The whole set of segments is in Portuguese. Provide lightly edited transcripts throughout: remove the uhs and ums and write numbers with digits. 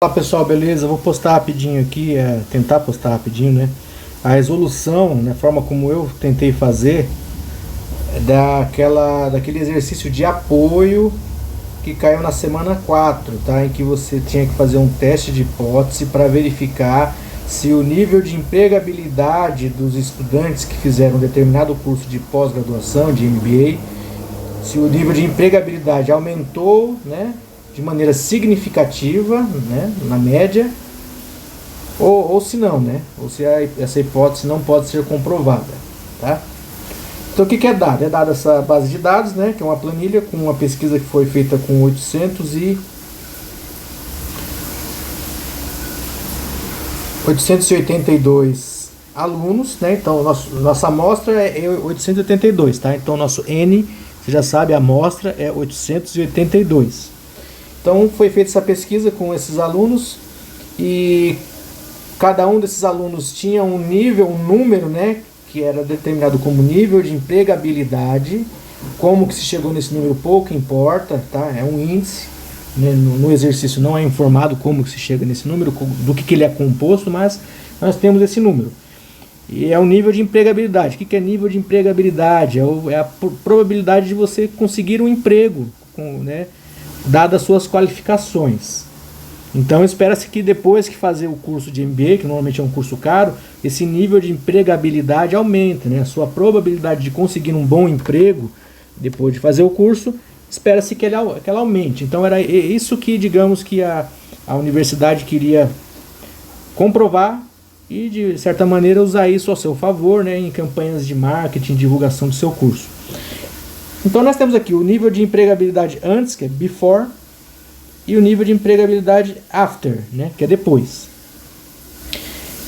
Fala pessoal, beleza? Vou postar rapidinho aqui, tentar postar rapidinho, né? A resolução, né, a forma como eu tentei fazer, daquele exercício de apoio que caiu na semana 4, tá? Em que você tinha que fazer um teste de hipótese para verificar se o nível de empregabilidade dos estudantes que fizeram um determinado curso de pós-graduação, de MBA, se o nível de empregabilidade aumentou, né, de maneira significativa, né, na média, ou se não, né, ou se essa hipótese não pode ser comprovada, tá? Então o que é dado? É dada essa base de dados, né, que é uma planilha com uma pesquisa que foi feita com 882 alunos, né? Então nossa amostra é 882, tá? Então nosso N, você já sabe, a amostra é 882. Então foi feita essa pesquisa com esses alunos e cada um desses alunos tinha um nível, um número, né, que era determinado como nível de empregabilidade. Como que se chegou nesse número pouco importa, tá? É um índice, né? No exercício não é informado como que se chega nesse número, do que ele é composto, mas nós temos esse número. E é o nível de empregabilidade. O que é nível de empregabilidade? É a probabilidade de você conseguir um emprego, né, dadas as suas qualificações. Então espera-se que depois que fazer o curso de MBA, que normalmente é um curso caro, esse nível de empregabilidade aumenta, né? A sua probabilidade de conseguir um bom emprego depois de fazer o curso, espera-se que ela aumente. Então era isso que, digamos, que a universidade queria comprovar e, de certa maneira, usar isso ao seu favor, né, em campanhas de marketing, divulgação do seu curso. Então nós temos aqui o nível de empregabilidade antes, que é before, e o nível de empregabilidade after, né, que é depois.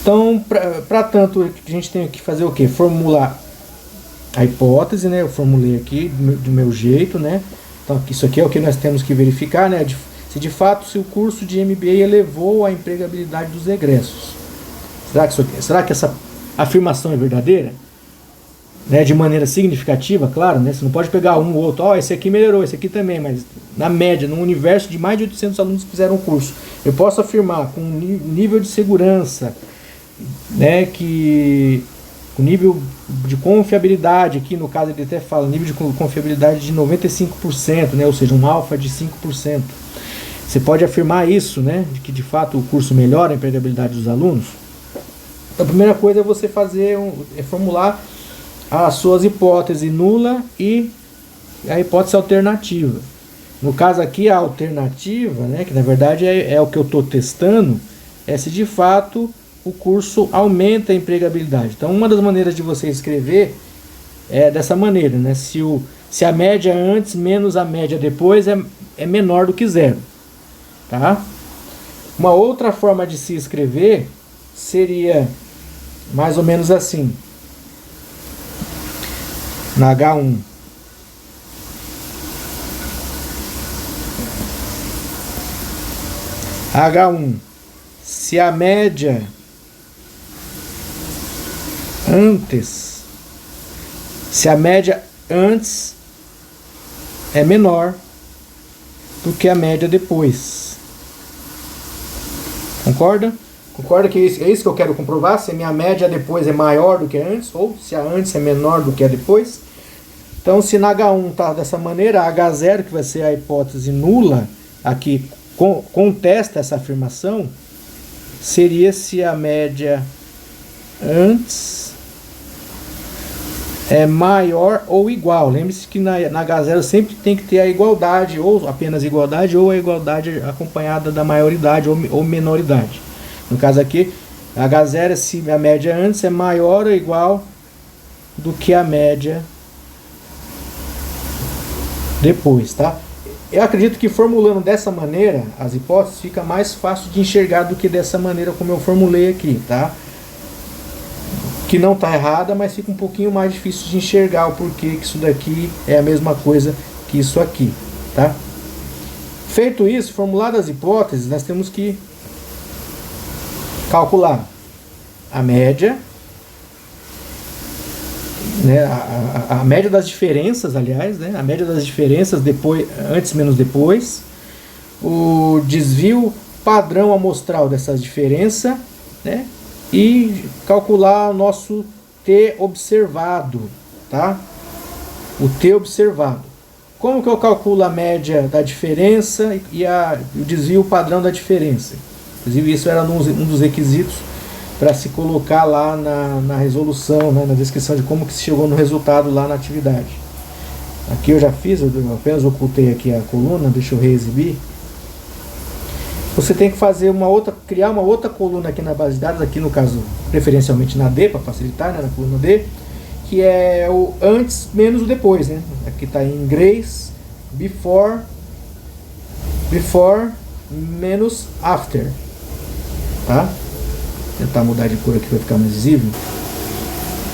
Então, para tanto, a gente tem que fazer o quê? Formular a hipótese, né? Eu formulei aqui do meu jeito, né? Então, isso aqui é o que nós temos que verificar, né? Se o curso de MBA elevou a empregabilidade dos egressos. Será que essa afirmação é verdadeira? Né, de maneira significativa, claro, né? Você não pode pegar um ou outro, esse aqui melhorou, esse aqui também, mas na média, num universo de mais de 800 alunos que fizeram o curso, eu posso afirmar com nível de segurança, né, que o nível de confiabilidade, aqui no caso ele até fala, nível de confiabilidade de 95%, né, ou seja, um alfa de 5%. Você pode afirmar isso, né, de que de fato o curso melhora a empregabilidade dos alunos? A primeira coisa é você formular as suas hipóteses nula e a hipótese alternativa. No caso aqui, a alternativa, né, que na verdade é o que eu estou testando, é se de fato o curso aumenta a empregabilidade. Então, uma das maneiras de você escrever é dessa maneira, né? Se a média antes menos a média depois é menor do que zero. Tá? Uma outra forma de se escrever seria mais ou menos assim. Na H1, se a média antes é menor do que a média depois. Concorda? Concorda que é isso que eu quero comprovar? Se a minha média depois é maior do que antes, ou se a antes é menor do que a depois? Então, se na H1 está dessa maneira, a H0, que vai ser a hipótese nula, aqui contesta essa afirmação, seria se a média antes é maior ou igual. Lembre-se que na H0 sempre tem que ter a igualdade, ou apenas igualdade, ou a igualdade acompanhada da maioridade ou menoridade. No caso aqui, a H0 é se a média antes é maior ou igual do que a média depois, tá? Eu acredito que formulando dessa maneira as hipóteses fica mais fácil de enxergar do que dessa maneira como eu formulei aqui, tá? Que não tá errada, mas fica um pouquinho mais difícil de enxergar o porquê que isso daqui é a mesma coisa que isso aqui, tá? Feito isso, formuladas as hipóteses, nós temos que calcular a média, né, a média das diferenças, aliás, né, a média das diferenças depois, antes menos depois, o desvio padrão amostral dessas diferenças, né? E calcular o nosso T observado, tá? O T observado. Como que eu calculo a média da diferença e o desvio padrão da diferença? Inclusive isso era um dos requisitos para se colocar lá na resolução, né, na descrição de como que se chegou no resultado lá na atividade. Aqui eu já fiz, eu apenas ocultei aqui a coluna, deixa eu reexibir. Você tem que fazer criar uma outra coluna aqui na base de dados, aqui no caso preferencialmente na D, para facilitar, né, na coluna D, que é o antes menos o depois, né? Aqui está em inglês, before menos after, tá? Vou tentar mudar de cor aqui para ficar mais visível.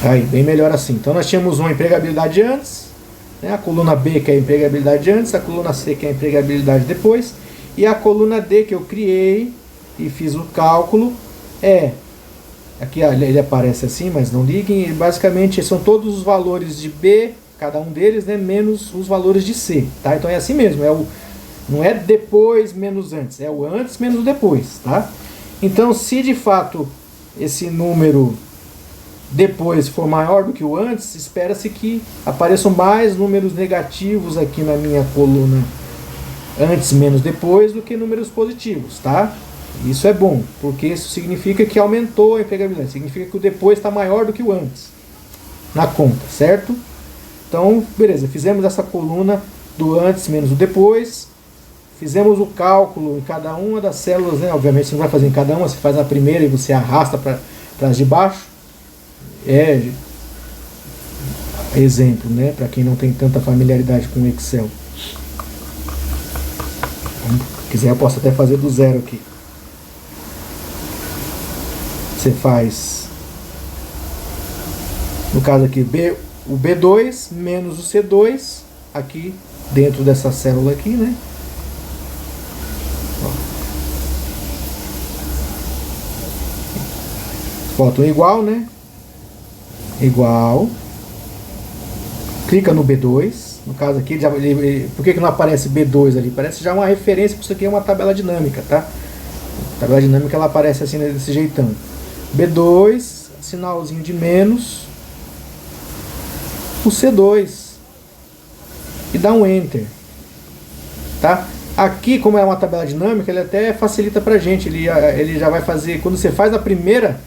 Aí, bem melhor assim. Então nós tínhamos uma empregabilidade antes, né? A coluna B que é a empregabilidade antes, a coluna C que é a empregabilidade depois, e a coluna D que eu criei e fiz o cálculo aqui ele aparece assim, mas não liguem, basicamente são todos os valores de B, cada um deles, né, menos os valores de C, tá? Então é assim mesmo, não é depois menos antes, é o antes menos o depois, tá? Então, se de fato esse número depois for maior do que o antes, espera-se que apareçam mais números negativos aqui na minha coluna antes menos depois do que números positivos, tá? Isso é bom, porque isso significa que aumentou a empregabilidade, significa que o depois está maior do que o antes na conta, certo? Então, beleza, fizemos essa coluna do antes menos o depois. Fizemos o cálculo em cada uma das células, né? Obviamente você não vai fazer em cada uma, você faz na primeira e você arrasta para as de baixo. Exemplo, né? Para quem não tem tanta familiaridade com o Excel. Se quiser eu posso até fazer do zero aqui. Você faz, no caso aqui, o B2 menos o C2, aqui dentro dessa célula aqui, né? Bota um igual, né? Igual. Clica no B2. No caso aqui, por que não aparece B2 ali? Parece já uma referência, porque isso aqui é uma tabela dinâmica, tá? A tabela dinâmica ela aparece assim, desse jeitão. B2, sinalzinho de menos, o C2. E dá um Enter. Tá? Aqui, como é uma tabela dinâmica, ele até facilita pra gente. Ele já vai fazer, quando você faz a primeira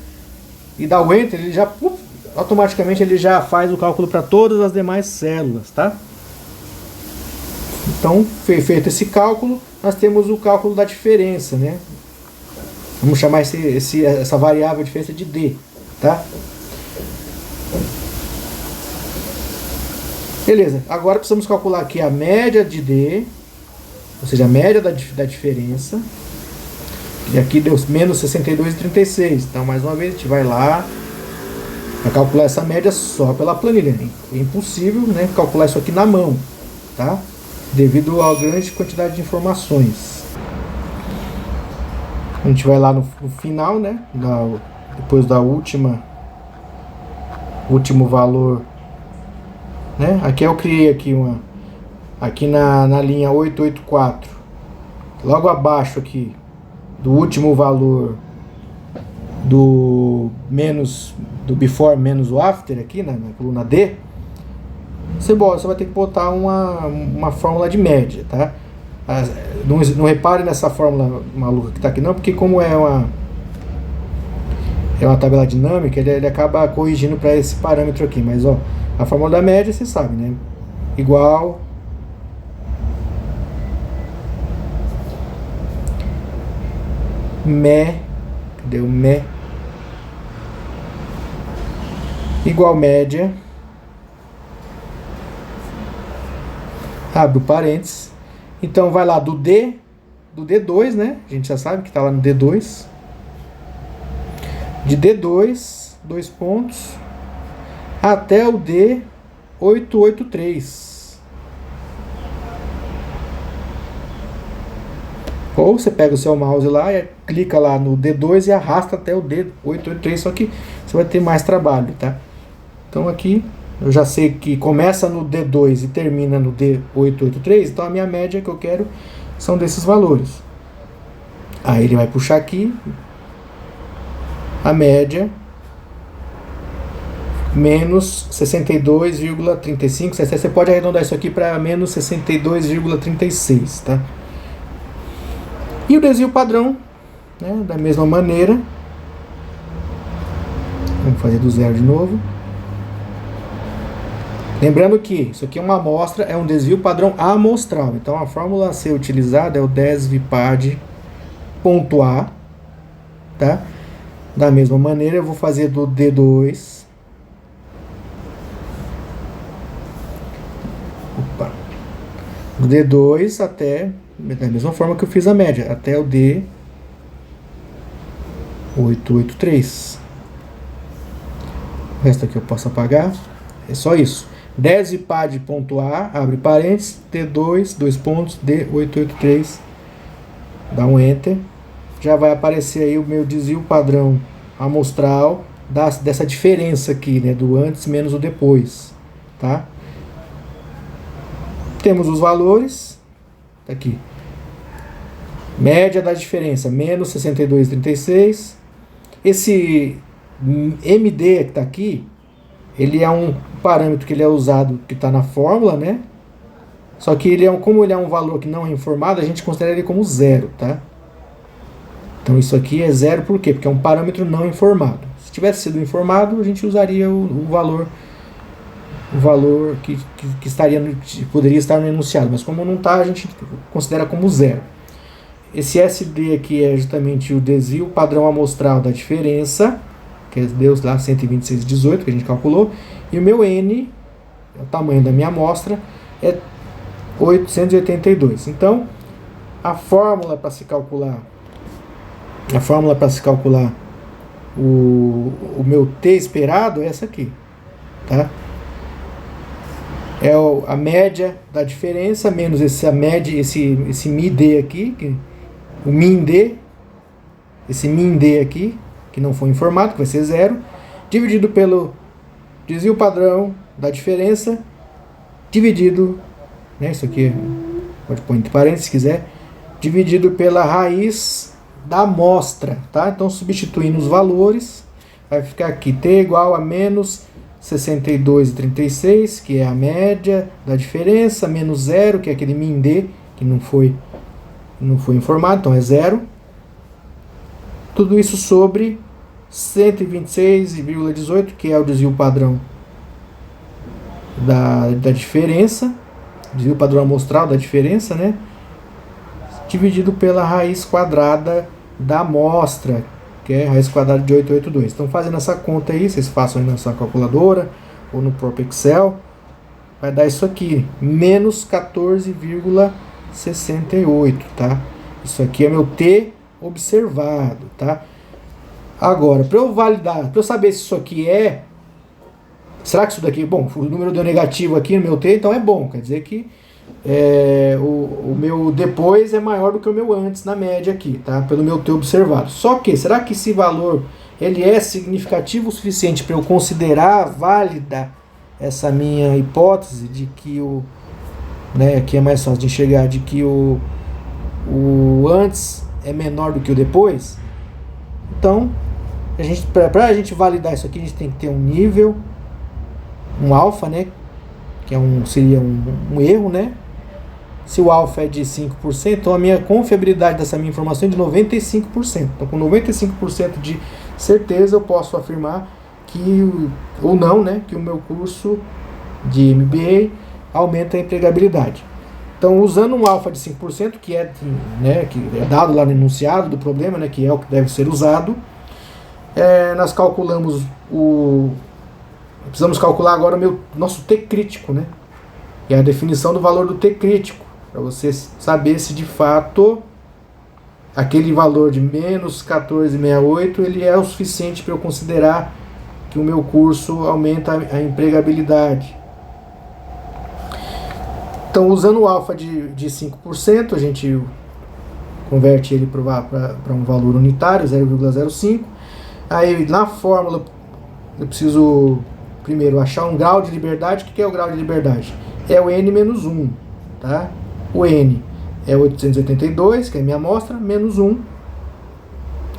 e dá o Enter, ele já automaticamente ele já faz o cálculo para todas as demais células, tá? Então, feito esse cálculo, nós temos o cálculo da diferença, né? Vamos chamar essa variável diferença de D, tá? Beleza, agora precisamos calcular aqui a média de D, ou seja, a média da diferença. E aqui deu menos 62,36. Então, mais uma vez, a gente vai lá para calcular essa média só pela planilha. É impossível, né, calcular isso aqui na mão, tá? Devido à grande quantidade de informações. A gente vai lá no final, né? Depois da último valor, né? Aqui eu criei aqui na linha 884, logo abaixo aqui do último valor do before menos o after aqui na coluna D, você vai ter que botar uma fórmula de média, tá? Não repare nessa fórmula maluca que está aqui não, porque como é uma tabela dinâmica, ele acaba corrigindo para esse parâmetro aqui, mas ó, a fórmula da média você sabe, né? Igual cadê o igual média, abre o parênteses. Então vai lá do D2, né? A gente já sabe que está lá no D2. De D2, 2 pontos, até o D883. Ou você pega o seu mouse lá e clica lá no D2 e arrasta até o D883, só que você vai ter mais trabalho, tá? Então aqui eu já sei que começa no D2 e termina no D883, então a minha média que eu quero são desses valores. Aí ele vai puxar aqui a média menos 62,35. Você pode arredondar isso aqui para menos 62,36, tá? E o desvio padrão, né, da mesma maneira. Vamos fazer do zero de novo. Lembrando que isso aqui é uma amostra, é um desvio padrão amostral. Então a fórmula a ser utilizada é o desvipad.a, tá? Da mesma maneira eu vou fazer do D2. Do D2 até, da mesma forma que eu fiz a média, até o D883. O resto aqui eu posso apagar. É só isso. Desvipad.a, abre parênteses, D2, dois pontos, D883. Dá um Enter. Já vai aparecer aí o meu desvio padrão amostral dessa diferença aqui, né? Do antes menos o depois. Tá? Temos os valores. Tá aqui. Média da diferença, menos 62,36. Esse MD que está aqui, ele é um parâmetro que ele é usado, que está na fórmula, né? Só que como ele é um valor que não é informado, a gente considera ele como zero, tá? Então isso aqui é zero por quê? Porque é um parâmetro não informado. Se tivesse sido informado, a gente usaria o valor que poderia estar no enunciado, mas como não está, a gente considera como zero. Esse SD aqui é justamente o desvio padrão amostral da diferença, que deu lá 126,18 que a gente calculou, e o meu N, o tamanho da minha amostra, é 882. Então, a fórmula para se calcular o meu T esperado é essa aqui, tá? É a média da diferença menos esse MID aqui, o MIND, esse MIND aqui, que não foi informado, que vai ser zero, dividido pelo desvio padrão da diferença, dividido, né, isso aqui pode pôr entre parênteses se quiser, dividido pela raiz da amostra, tá? Então, substituindo os valores, vai ficar aqui T igual a menos 62,36, que é a média da diferença, menos zero, que é aquele MIND, que não foi informado, então é zero. Tudo isso sobre 126,18, que é o desvio padrão da diferença, desvio padrão amostral da diferença, né? Dividido pela raiz quadrada da amostra, que é a raiz quadrada de 882. Então, fazendo essa conta aí, vocês façam aí na sua calculadora ou no próprio Excel, vai dar isso aqui, menos 14,68, tá? Isso aqui é meu T observado, tá? Agora, para eu validar, para eu saber se isso aqui será que isso daqui, bom, o número deu negativo aqui no meu T, então é bom, quer dizer que o meu depois é maior do que o meu antes na média aqui, tá? Pelo meu T observado. Só que, será que esse valor ele é significativo o suficiente para eu considerar válida essa minha hipótese de que aqui é mais fácil de enxergar, de que o antes é menor do que o depois? Então, para a gente validar isso aqui, a gente tem que ter um nível, um alfa, né? Que seria um erro, né? Se o alfa é de 5%, então a minha confiabilidade dessa minha informação é de 95%. Então, com 95% de certeza, eu posso afirmar ou não, né? Que o meu curso de MBA aumenta a empregabilidade. Então, usando um alfa de 5%, que é dado lá no enunciado do problema, né? Que é o que deve ser usado, nós calculamos precisamos calcular agora o nosso T crítico, né? E a definição do valor do T crítico, para você saber se de fato aquele valor de menos 14,68 ele é o suficiente para eu considerar que o meu curso aumenta a empregabilidade. Então, usando o alfa de 5%, a gente converte ele para um valor unitário, 0,05. Aí, na fórmula, eu preciso primeiro achar um grau de liberdade. O que é o grau de liberdade? É o N menos 1, tá? O N é 882, que é a minha amostra, menos 1,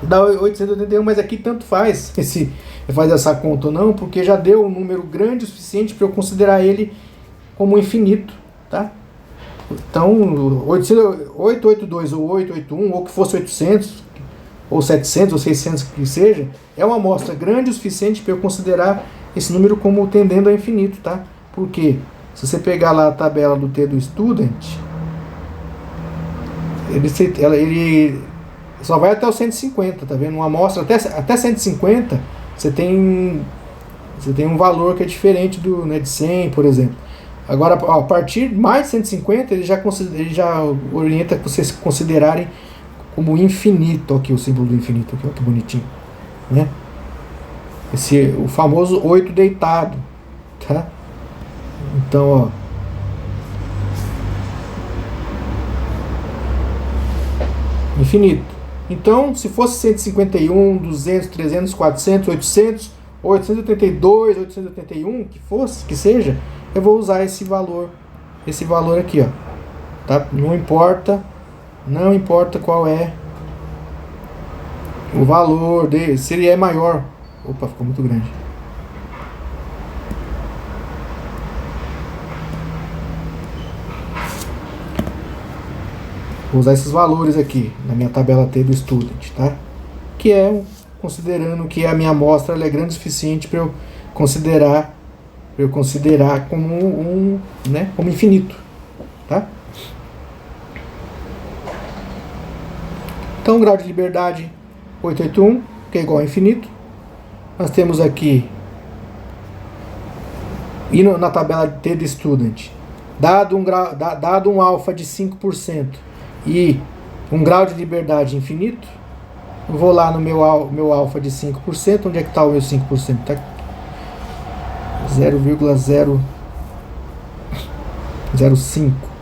Dá 881, mas aqui tanto faz se faz essa conta ou não, porque já deu um número grande o suficiente para eu considerar ele como infinito, tá? Então, 882 ou 881, ou que fosse 800, ou 700, ou 600, que seja, é uma amostra grande o suficiente para eu considerar esse número como tendendo a infinito, tá? Porque se você pegar lá a tabela do T do Student, ele só vai até o 150, tá vendo? Uma amostra até 150, você tem um valor que é diferente do, né, de 100, por exemplo. Agora, a partir de mais de 150, ele já orienta que vocês considerarem como infinito. Aqui o símbolo do infinito, aqui, ó, que bonitinho, né? O famoso 8 deitado, tá? Então, ó, infinito. Então, se fosse 151, 200, 300, 400, 800, 882, 881, que seja, eu vou usar esse valor aqui, ó, tá? Não importa qual é o valor dele, se ele é maior. Opa, ficou muito grande. Vou usar esses valores aqui na minha tabela T do Student, tá? Que é considerando que a minha amostra ela é grande o suficiente para eu considerar como né, como infinito, tá? Então, grau de liberdade 881, que é igual a infinito. Nós temos aqui, e na tabela T do Student, dado um alfa de 5% e um grau de liberdade infinito, eu vou lá no meu alfa de 5%, onde é que está o meu 5%? Tá 0,005.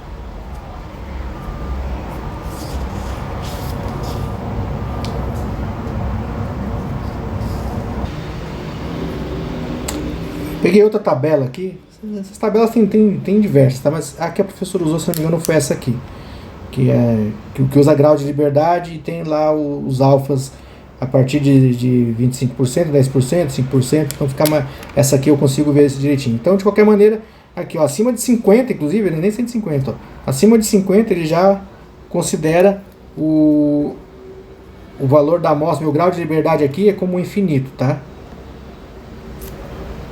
Peguei outra tabela aqui. Essas tabelas tem diversas, tá? Mas a que a professora usou, se não me engano, foi essa aqui. Que usa grau de liberdade e tem lá os alfas a partir de 25%, 10%, 5%. Então fica essa aqui eu consigo ver isso direitinho. Então, de qualquer maneira, aqui, ó, acima de 50, inclusive, ele nem 150, ó. Acima de 50 ele já considera o valor da amostra, meu grau de liberdade aqui é como infinito, tá?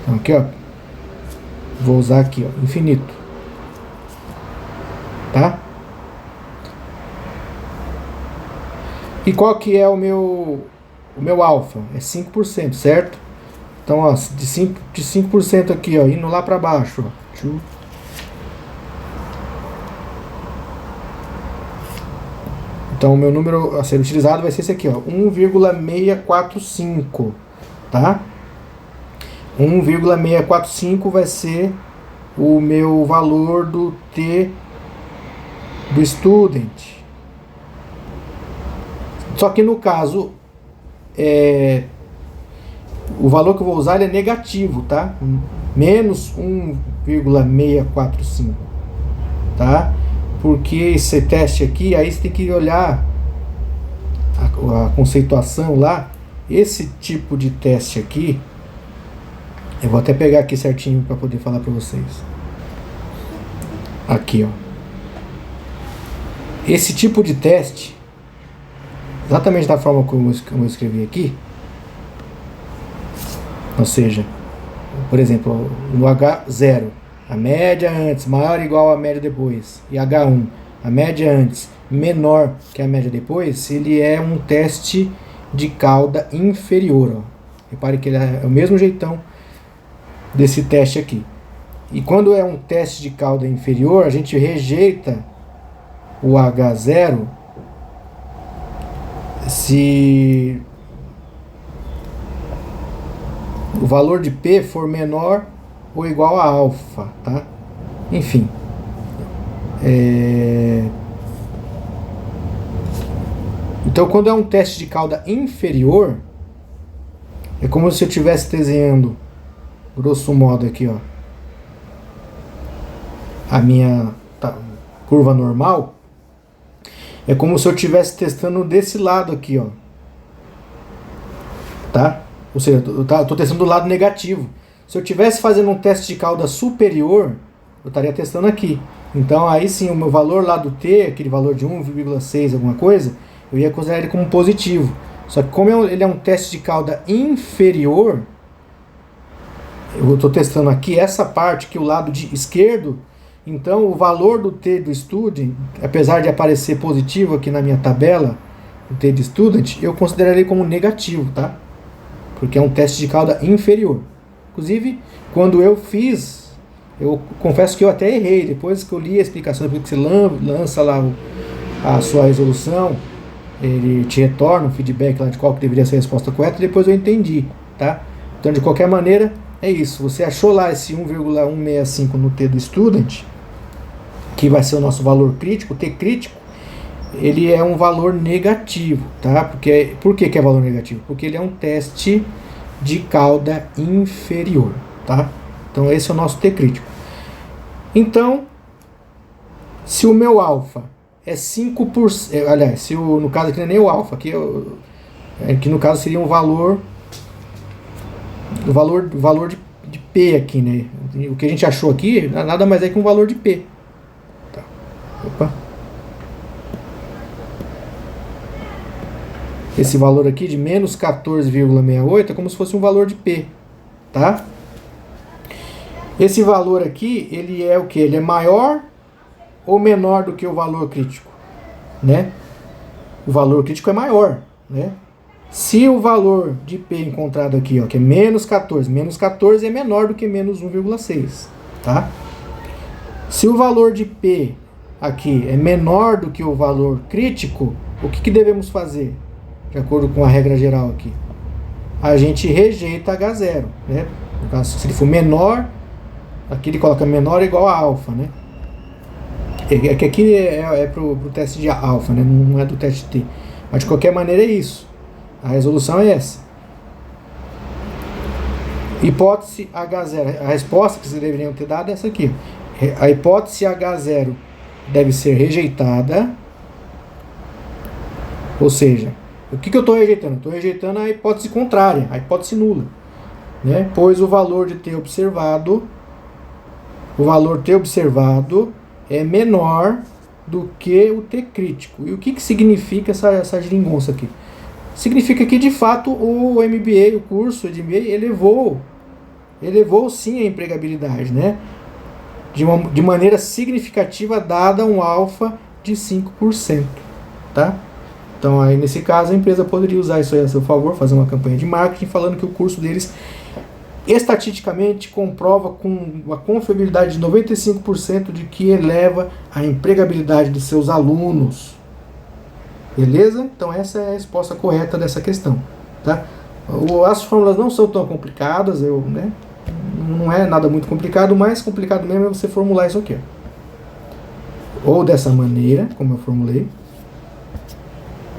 Então aqui, ó, vou usar aqui, ó, infinito, tá? E qual que é o meu alfa? É 5%, certo? Então, ó, de 5% aqui, ó, indo lá para baixo, ó. Então, o meu número a ser utilizado vai ser esse aqui, ó, 1,645, tá? 1,645 vai ser o meu valor do T do Student. Só que no caso, o valor que eu vou usar ele é negativo, tá? Menos 1,645, tá? Porque esse teste aqui, aí você tem que olhar a conceituação lá. Esse tipo de teste aqui, eu vou até pegar aqui certinho para poder falar para vocês. Aqui, ó. Esse tipo de teste, exatamente da forma como eu escrevi aqui, ou seja, por exemplo, no H0, a média antes maior ou igual à média depois, e H1, a média antes menor que a média depois, ele é um teste de cauda inferior, ó. Repare que ele é o mesmo jeitão desse teste aqui. E quando é um teste de cauda inferior, a gente rejeita o H0 se o valor de P for menor ou igual a alfa, tá? Enfim. Então, quando é um teste de cauda inferior, é como se eu estivesse desenhando, grosso modo aqui, ó, a minha curva normal. É como se eu estivesse testando desse lado aqui, ó. tá? Ou seja, eu estou testando do lado negativo. Se eu estivesse fazendo um teste de cauda superior, eu estaria testando aqui. Então aí sim, o meu valor lá do T, aquele valor de 1,6 alguma coisa, eu ia considerar ele como positivo. Só que como ele é um teste de cauda inferior, eu estou testando aqui essa parte, que o lado esquerdo, então o valor do T do Student, apesar de aparecer positivo aqui na minha tabela, o T de Student, eu consideraria como negativo, tá? Porque é um teste de cauda inferior. Inclusive, quando eu fiz, eu confesso que eu até errei. Depois que eu li a explicação, depois que você lança lá a sua resolução, ele te retorna um feedback lá de qual que deveria ser a resposta correta, depois eu entendi, tá? Então, de qualquer maneira, é isso. Você achou lá esse 1,165 no T do Student, que vai ser o nosso valor crítico, o T crítico, ele é um valor negativo, tá? Por que é valor negativo? Porque ele é um teste de cauda inferior, tá? Então esse é o nosso T crítico. Então, se o meu alfa é 5%, aliás, se no caso aqui não é nem o alfa, aqui no caso seria um valor de P aqui, né? O que a gente achou aqui nada mais é que um valor de P. Tá. Opa. Esse valor aqui de menos 14,68 é como se fosse um valor de P, tá? Esse valor aqui, ele é o que? Ele é maior ou menor do que o valor crítico, né? O valor crítico é maior, né? Se o valor de P encontrado aqui, ó, que é menos 14 é menor do que menos 1,6, tá? Se o valor de P aqui é menor do que o valor crítico, o que devemos fazer? De acordo com a regra geral aqui, a gente rejeita H0, né? No caso, se ele for menor, aqui ele coloca menor igual a alfa, né? É que aqui é pro teste de alfa, né? Não é do teste T. Mas de qualquer maneira é isso. A resolução é essa. Hipótese H0. A resposta que vocês deveriam ter dado é essa aqui. A hipótese H0 deve ser rejeitada. Ou seja, o que eu estou rejeitando? Estou rejeitando a hipótese contrária, a hipótese nula, né? Pois o valor de T observado, é menor do que o T crítico. E o que significa essa geringonça aqui? Significa que de fato o MBA, o curso de MBA, elevou sim a empregabilidade, né? De maneira significativa, dada um alfa de 5%, tá? Então, aí, nesse caso, a empresa poderia usar isso aí a seu favor, fazer uma campanha de marketing falando que o curso deles, estatisticamente, comprova com uma confiabilidade de 95% de que eleva a empregabilidade de seus alunos. Beleza? Então, essa é a resposta correta dessa questão, tá? As fórmulas não são tão complicadas, né? Não é nada muito complicado, o mais complicado mesmo é você formular isso aqui. Ou dessa maneira, como eu formulei,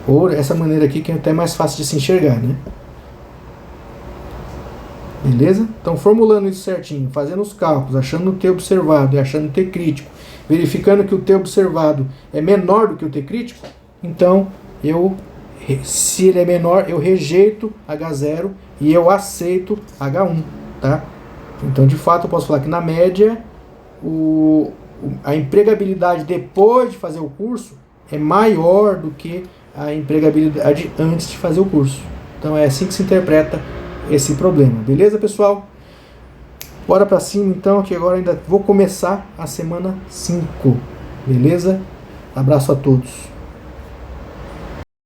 ou essa maneira aqui, que é até mais fácil de se enxergar, né? Beleza? Então, formulando isso certinho, fazendo os cálculos, achando o T observado e achando o T crítico, verificando que o T observado é menor do que o T crítico, então, se ele é menor, eu rejeito H0 e eu aceito H1, tá? Então, de fato, eu posso falar que, na média, a empregabilidade depois de fazer o curso é maior do que a empregabilidade antes de fazer o curso. Então é assim que se interpreta esse problema. Beleza, pessoal? Bora pra cima então, que agora ainda vou começar a semana 5. Beleza? Abraço a todos.